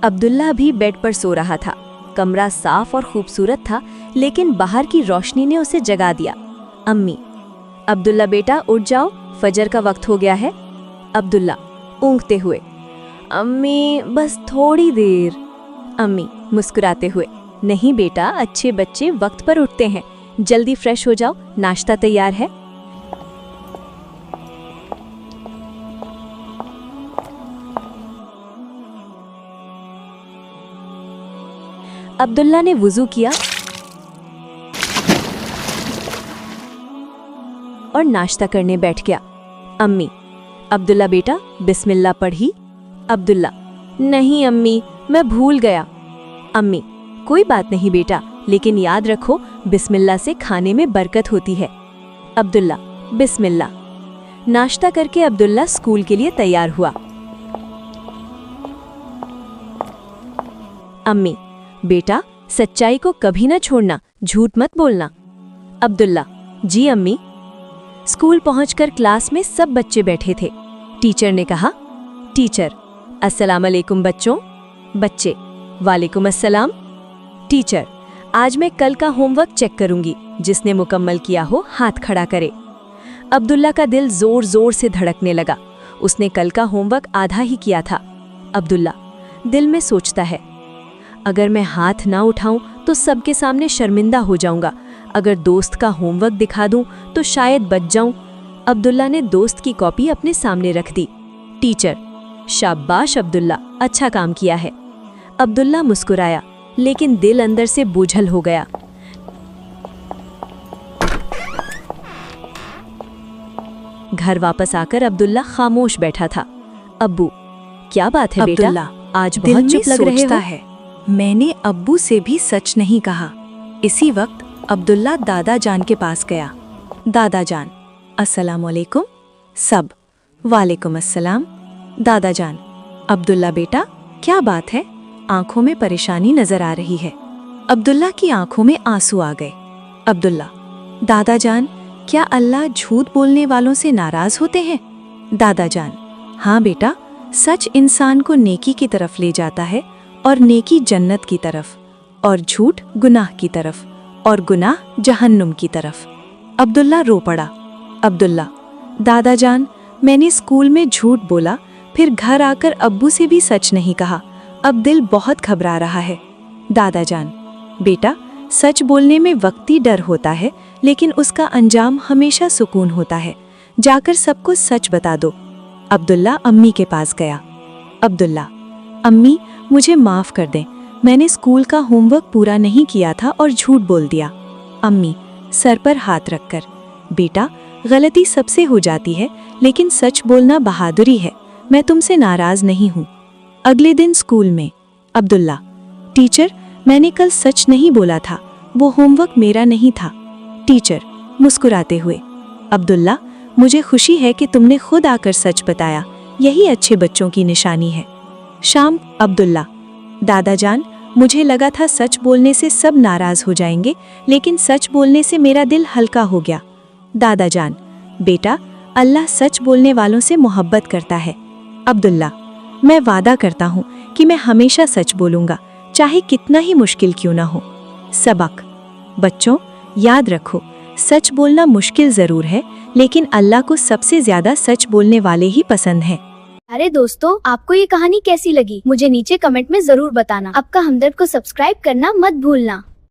अब्दुल्ला भी बेड पर सो रहा था। कमरा साफ और खूबसूरत था, लेकिन बाहर की रोशनी ने उसे जगा दिया। अम्मी, अब्दुल्ला बेटा उठ जाओ, फजर का वक्त हो गया है। अब्दुल्ला ऊँघते हुए, अम्मी बस थोड़ी देर। अम्मी मुस्कुराते हुए, नहीं बेटा, अच्छे बच्चे वक्त पर उठते हैं। जल्दी फ्रेश हो जाओ, नाश्ता तैयार है। अब्दुल्ला ने वुजू किया और नाश्ता करने बैठ गया। अम्मी, अब्दुल्ला बेटा बिस्मिल्लाह पढ़ी। अब्दुल्ला, नहीं अम्मी, मैं भूल गया। अम्मी, कोई बात नहीं बेटा, लेकिन याद रखो बिस्मिल्लाह से खाने में बरकत होती है। अब्दुल्ला बिस्मिल्लाह। नाश्ता करके अब्दुल्ला स्कूल के लिए तैयार हुआ। अम्मी, बेटा सच्चाई को कभी ना छोड़ना, झूठ मत बोलना। अब्दुल्ला, जी अम्मी। स्कूल पहुंचकर क्लास में सब बच्चे बैठे थे। टीचर ने कहा, टीचर अस्सलाम अलैकुम बच्चों। बच्चे, वालेकुम अस्सलाम। टीचर, आज मैं कल का होमवर्क चेक करूंगी, जिसने मुकम्मल किया हो हाथ खड़ा करे। अब्दुल्ला का दिल जोर जोर से धड़कने लगा। उसने कल का होमवर्क आधा ही किया था। अब्दुल्ला दिल में सोचता है, अगर मैं हाथ ना उठाऊं तो सबके सामने शर्मिंदा हो जाऊंगा। अगर दोस्त का होमवर्क दिखा दूं तो शायद बच जाऊं। अब्दुल्ला ने दोस्त की कॉपी अपने सामने रख दी। टीचर, शाबाश अब्दुल्ला, अच्छा काम किया है। अब्दुल्ला मुस्कुराया, लेकिन दिल अंदर से बोझल हो गया। घर वापस आकर अब्दुल्ला खामोश बैठा था। अब्बू, क्या बात है बेटा, आज बहुत चुप लग रहे हो? मैंने अब्बू से भी सच नहीं कहा। इसी वक्त अब्दुल्ला दादा जान के पास गया। दादा जान, अस्सलाम वालेकुम। सब, वालेकुम अस्सलाम। दादा जान, अब्दुल्ला बेटा क्या बात है, आंखों में परेशानी नजर आ रही है। अब्दुल्ला की आंखों में आंसू आ गए। अब्दुल्ला, दादा जान क्या अल्लाह झूठ बोलने वालों से नाराज होते हैं? दादा जान, हाँ बेटा, सच इंसान को नेकी की तरफ ले जाता है और नेकी जन्नत की तरफ, और झूठ गुनाह की तरफ, और गुनाह जहन्नुम की तरफ। अब्दुल्ला रो पड़ा। अब्दुल्ला, दादा जान मैंने स्कूल में झूठ बोला, फिर घर आकर अब्बू से भी सच नहीं कहा। अब दिल बहुत घबरा रहा है। दादा जान, बेटा सच बोलने में वक्ती डर होता है, लेकिन उसका अंजाम हमेशा सुकून होता है। जाकर सबको सच बता दो। अब्दुल्ला अम्मी के पास गया। अब्दुल्ला, अम्मी मुझे माफ़ कर दें, मैंने स्कूल का होमवर्क पूरा नहीं किया था और झूठ बोल दिया। अम्मी सर पर हाथ रखकर, बेटा गलती सबसे हो जाती है, लेकिन सच बोलना बहादुरी है। मैं तुमसे नाराज नहीं हूँ। अगले दिन स्कूल में, अब्दुल्ला, टीचर मैंने कल सच नहीं बोला था, वो होमवर्क मेरा नहीं था। टीचर मुस्कुराते हुए, अब्दुल्ला मुझे खुशी है कि तुमने खुद आकर सच बताया, यही अच्छे बच्चों की निशानी है। शाम, अब्दुल्ला, दादा जान मुझे लगा था सच बोलने से सब नाराज हो जाएंगे, लेकिन सच बोलने से मेरा दिल हल्का हो गया। दादा जान, बेटा अल्लाह सच बोलने वालों से मोहब्बत करता है। अब्दुल्ला, मैं वादा करता हूँ कि मैं हमेशा सच बोलूँगा, चाहे कितना ही मुश्किल क्यों ना हो। सबक, बच्चों याद रखो, सच बोलना मुश्किल ज़रूर है, लेकिन अल्लाह को सबसे ज़्यादा सच बोलने वाले ही पसंद हैं। अरे दोस्तों, आपको ये कहानी कैसी लगी मुझे नीचे कमेंट में जरूर बताना। आपका हमदर्द को सब्सक्राइब करना मत भूलना।